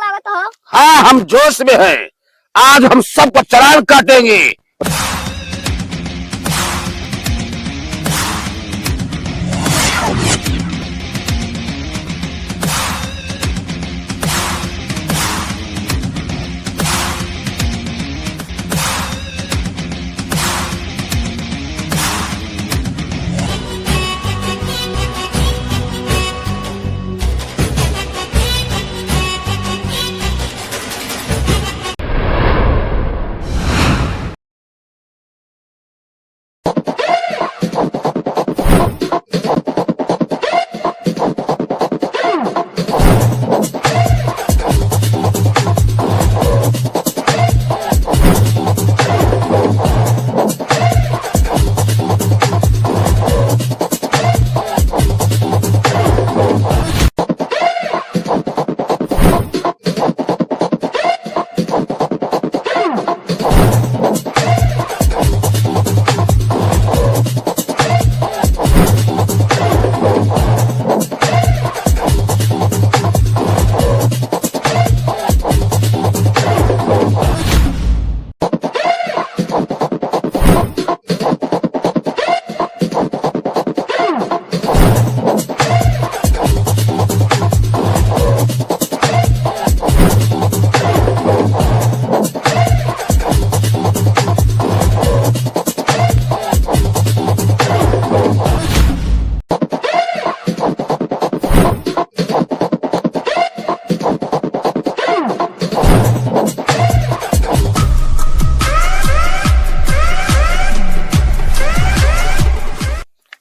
लागत हो। हाँ, हम जोश में हैं। आज हम सबको चालान काटेंगे।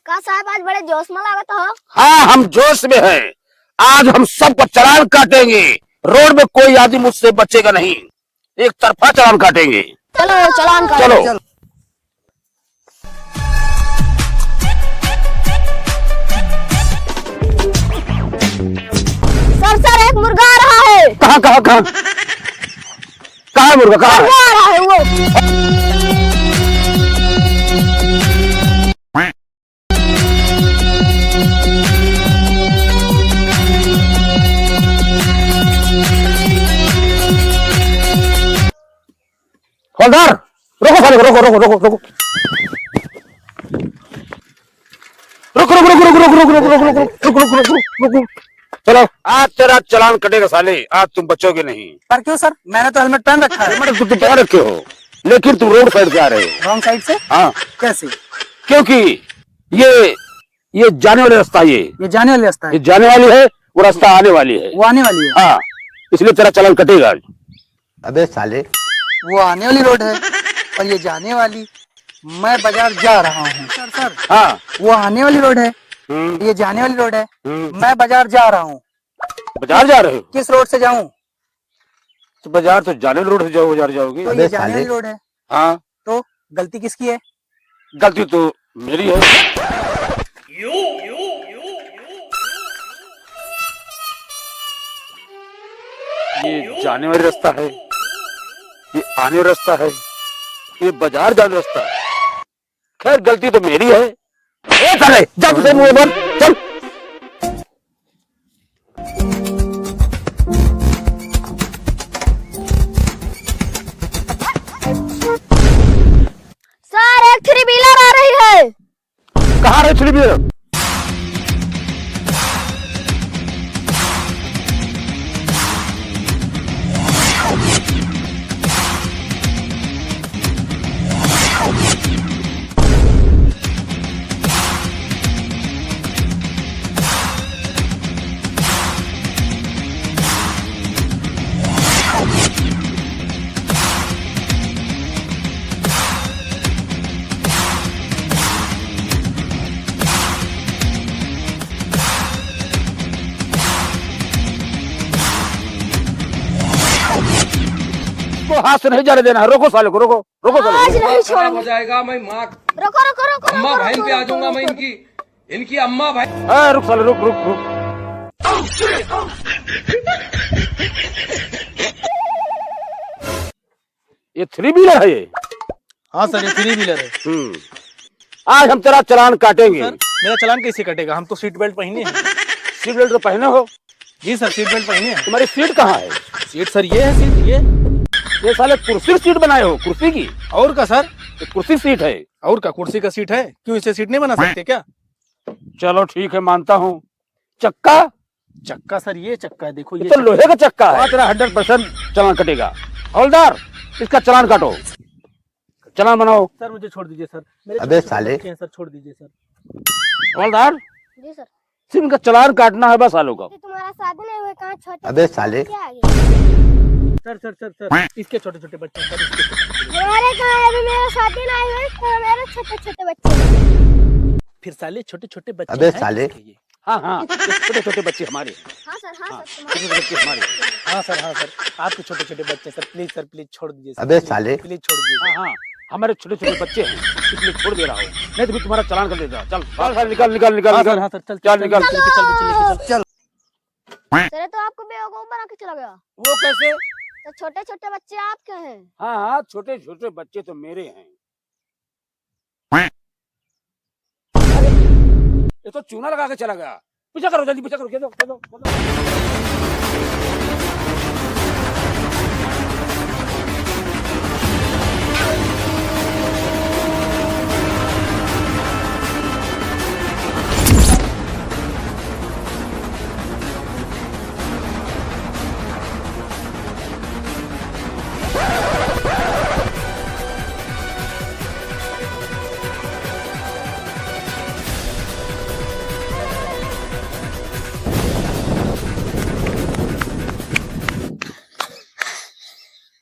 का साहब आज बड़े जोश में लागत हो। हाँ, हम जोश में हैं। आज हम सबको चालान काटेंगे। रोड में कोई आदमी मुझसे बचेगा नहीं। एक तरफा चालान काटेंगे। चलो चालान काटो। चलो। सर एक मुर्गा आ रहा है। कहाँ कहाँ कहाँ कहाँ है मुर्गा? कहाँ है? आ रहा है वो। हवलदार, रोको साले को, रोको रोको रोको रोको रुक रुक रुक रुक रुक रुक रुक रुक रुक रुक रुक रुक रुक रुक। चलो, आज तेरा चालान कटेगा साले। आज तुम बचोगे नहीं। पर क्यों सर? मैंने तो हेलमेट पहन रखा है। तुम पहन रखे हो, लेकिन तुम रोड साइड से आ रहे हो। रॉन्ग साइड से? हाँ, कैसे? क्योंकि ये जाने वाला रास्ता, ये जाने वाली रास्ता ये है। जाने वाली है, वो रास्ता आने वाली है। वो आने वाली है। हाँ, इसलिए तेरा चालान कटेगा आज। अबे साले, वो आने वाली रोड है और ये जाने वाली। मैं बाजार जा रहा हूँ। सर हाँ, वो आने वाली रोड है, ये जाने वाली रोड है। मैं बाजार जा रहा हूँ। बाजार जा रहे हो? किस रोड से जाऊँ? तो बाजार तो जाने वाली रोड से जाओ, बाजार जाओगे। तो अबे ये जाने साले। वाली रोड है। हाँ, तो गलती किसकी है? गलती तो मेरी है। ये जाने वाला रास्ता है, ये आने वाला रास्ता है, ये बाजार जाने रास्ता है। खैर, गलती तो मेरी है। ए साले, जब से मुंह बंद, चल। सर एक थ्री व्हीलर आ रही है। कहाँ रहे थ्री व्हीलर? को हाथ से नहीं जाने देना है। रोको साले को, रोको रोको साले आज को। नहीं खराब छोड़ेंगे। हो जाएगा। मैं माँ रुको रुको रुको अम्मा रुको, बहन रुको, पे आ रुको, जाऊंगा मैं। रुको। इनकी अम्मा बहन। हाँ, रुक साले, रुक रुक रुक। ये थ्री व्हीलर है ये। हाँ सर, ये थ्री व्हीलर है। आज हम तेरा चालान काटेंगे। सर मेरा चालान कैसे कटेगा? हम तो सीट बेल्ट पहने हैं। सीट बेल्ट तो पहने हो, जी सर, सीट बेल्ट पहनी है। तुम्हारी सीट कहाँ है? सीट सर ये है, सीट ये। साले कुर्सी सीट बनाए हो, कुर्सी की? और का सर? ये कुर्सी सीट है। और का कुर्सी का सीट है? क्यों इसे सीट नहीं बना सकते क्या? चलो ठीक है, मानता हूँ। चक्का? चक्का सर ये चक्का है, देखो ये तो लोहे का चक्का है। तेरा 100% चालान कटेगा। हवलदार, इसका चालान काटो, चालान बनाओ। सर मुझे छोड़ दीजिए सर, मेरे अबे साले। सर छोड़ दीजिए सर। हवलदार, जी सर। सिर्फ इनका चालान काटना है बस सालों का। तुम्हारा शादी नहीं हुआ, कहाँ छोटे अबे साले। क्या आ गए? सर इसके छोटे छोटे बच्चे सर, हमारे कहाँ है? अभी मेरा शादी नहीं हुआ, तो मेरे छोटे छोटे बच्चे। फिर साले छोटे छोटे बच्चे अबे हैं साले। किसके ये? हाँ, छोटे छोटे बच्चे हमारे। हाँ सर, हाँ सर, छोटे छोटे बच्चे हमारे। हाँ सर, आपके छोटे छोटे बच्चे सर, प्लीज छोड़ दीजिए सर। अबे साले। प्लीज छोड़ दीजिए सर। हाँ, हमारे छोटे छोटे बच्चे हैं, इसलिए छोड़ दे रहा हूँ, नहीं तो फिर तुम्हारा चालान कर देगा। चल निकल निकल निकल हाँ निकल। सर, हाँ सर, चल निकल। चल। सर तो आपको बेवकूफ बना के चला गया। वो कैसे? तो छोटे छोटे बच्चे आपके हैं। हाँ, छोटे छोटे बच्चे तो मेरे हैं। ये तो चूना लगा के चला गया। पीछा करो, जल्दी पीछा करो। खेदो।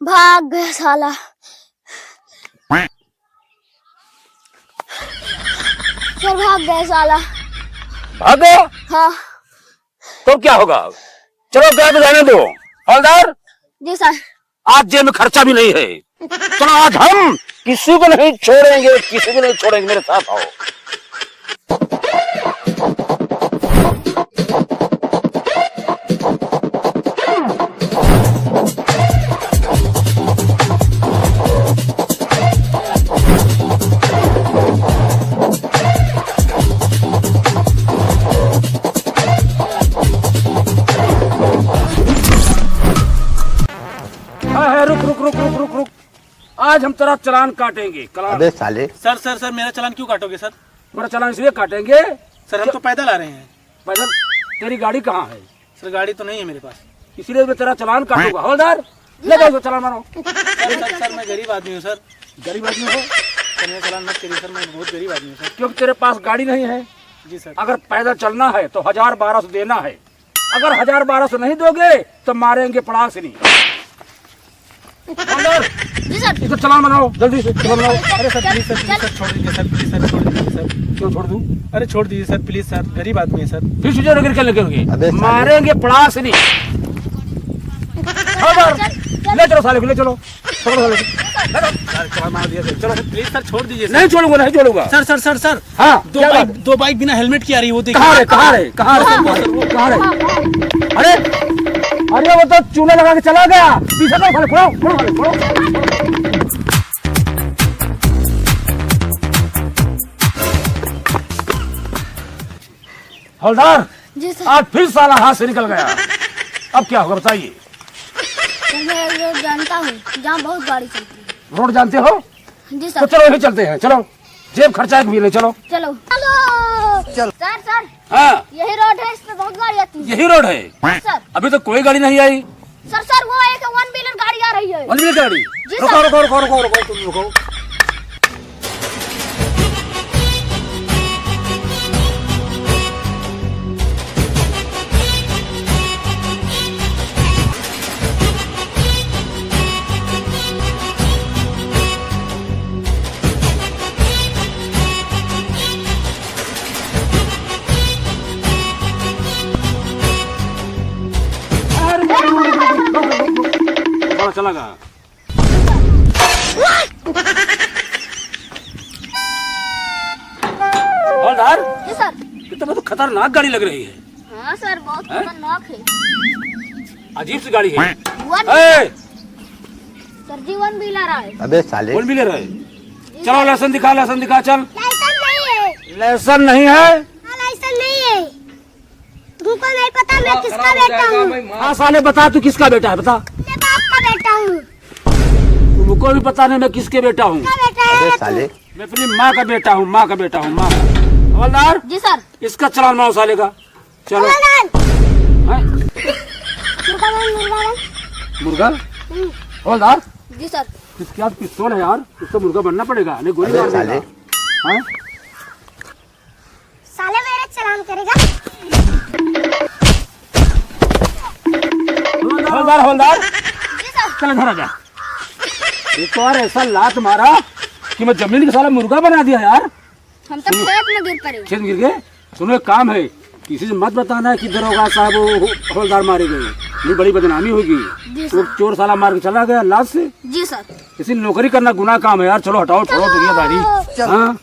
भाग गया साला। सर भाग गया साला। भाग गया? हाँ तो क्या होगा? चलो क्या तो जाने दो। हवलदार, जी सर। आज जेब में खर्चा भी नहीं है। चलो आज हम किसी को नहीं छोड़ेंगे, मेरे साथ आओ। रुक। आज हम तेरा चालान काटेंगे। अबे साले। सर मेरा चालान क्यों काटोगे सर? मेरा चालान इसलिए काटेंगे, सर हम तो पैदल आ रहे हैं। पैदल? तेरी गाड़ी कहाँ है? सर गाड़ी तो नहीं है मेरे पास, इसीलिए मैं तेरा चालान काटूंगा। हवलदार, ले जाओ चालान मारो। सर मैं गरीब आदमी हूँ सर। गरीब आदमी हो? सर मेरा चालान मत करिए सर, मैं बहुत गरीब आदमी हूँ सर। क्योंकि तेरे पास गाड़ी नहीं है। जी सर। अगर पैदल चलना है तो 1000-1200 देना है। अगर 1000-1200 नहीं दोगे तो मारेंगे पड़ाक से। नहीं जी सर। इधर चालान बनाओ, जल्दी से चालान बनाओ। अरे सर प्लीज सर छोड़ दीजिए सर, प्लीज सर छोड़ दीजिए सर। क्यों छोड़ दूं? अरे छोड़ दीजिए सर प्लीज सर, गरीब आदमी है सर। फिर सुझाव लेकर क्या लगेंगे? अबे साले। मारेंगे पड़ाक से। नहीं ले चलो साले को, ले चलो। पकड़ो साले को। चालान मार दिया। चलो प्लीज सर छोड़ दीजिए। नहीं छोड़ूंगा। सर हाँ, दो बाइक बिना हेलमेट की आ रही है, वो देखिए। कहाँ है? अरे वो तो चूना लगा के चला गया। पीछे करो, फोड़ो। हवलदार, जी सर। आज फिर साला हाथ से निकल गया। अब क्या होगा बताइए? सर मैं एक रोड जानता हूँ जहाँ बहुत गाड़ी चलती है। रोड जानते हो? जी तो सर। चलो यही चलते हैं। चलो, जेब खर्चा भी ले चलो। चलो। सर हाँ, यही रोड है, इस पे बहुत गाड़ी आती है। यही रोड है। सर अभी तो कोई गाड़ी नहीं आई। सर वो एक 1 व्हीलर गाड़ी आ रही है। वन व्हीलर गाड़ी? जी रुको सर। तुम रुको। चला गया। हवलदार, जी सर। ये तो खतरनाक गाड़ी लग रही है। हाँ सर बहुत खतरनाक है। अजीब सी गाड़ी है। सर जी 1 व्हीलर है। अबे साले। वन व्हीलर है। चलो लाइसेंस दिखा, चल। लाइसेंस नहीं है। लाइसेंस नहीं है? लाइसेंस नहीं है। तुमको नहीं पता मैं किसका बेटा हूँ? हाँ साले बता तू किसका बेटा है, बता। मैं बाप का बेटा हूँ। तुमको भी पता नहीं मैं किसके बेटा हूँ। क्या बेटा है? मैं अपनी माँ का बेटा हूँ, माँ का बेटा हूँ, माँ का। हवलदार जी सर। इसका चालान मारो साले का। चलो। हवलदार। हैं? मुर्गा? हवलदार जी सर। इसके हाथ पिस्तौल है यार, इसको मुर्गा बनना पड़ेगा, नहीं गोली मार देगा। हैं? साले मेरा चालान करेगा। हवलदार हवलदार जी सर। चल घर आ जा। एक तो यार ऐसा लात मारा कि मैं जमीन के साला मुर्गा बना दिया यार। हम तो खेत में गिर पड़े। खेत गिर गए। सुनो एक काम है, किसी से मत बताना कि दरोगा साहब वो हवलदार मारे गए, नहीं बड़ी बदनामी होगी। वो चोर साला मार के चला गया लाश से। जी सर। किसी नौकरी करना गुनाह काम है यार। चलो हटाओ, छोड़ो दुनियादारी। हाँ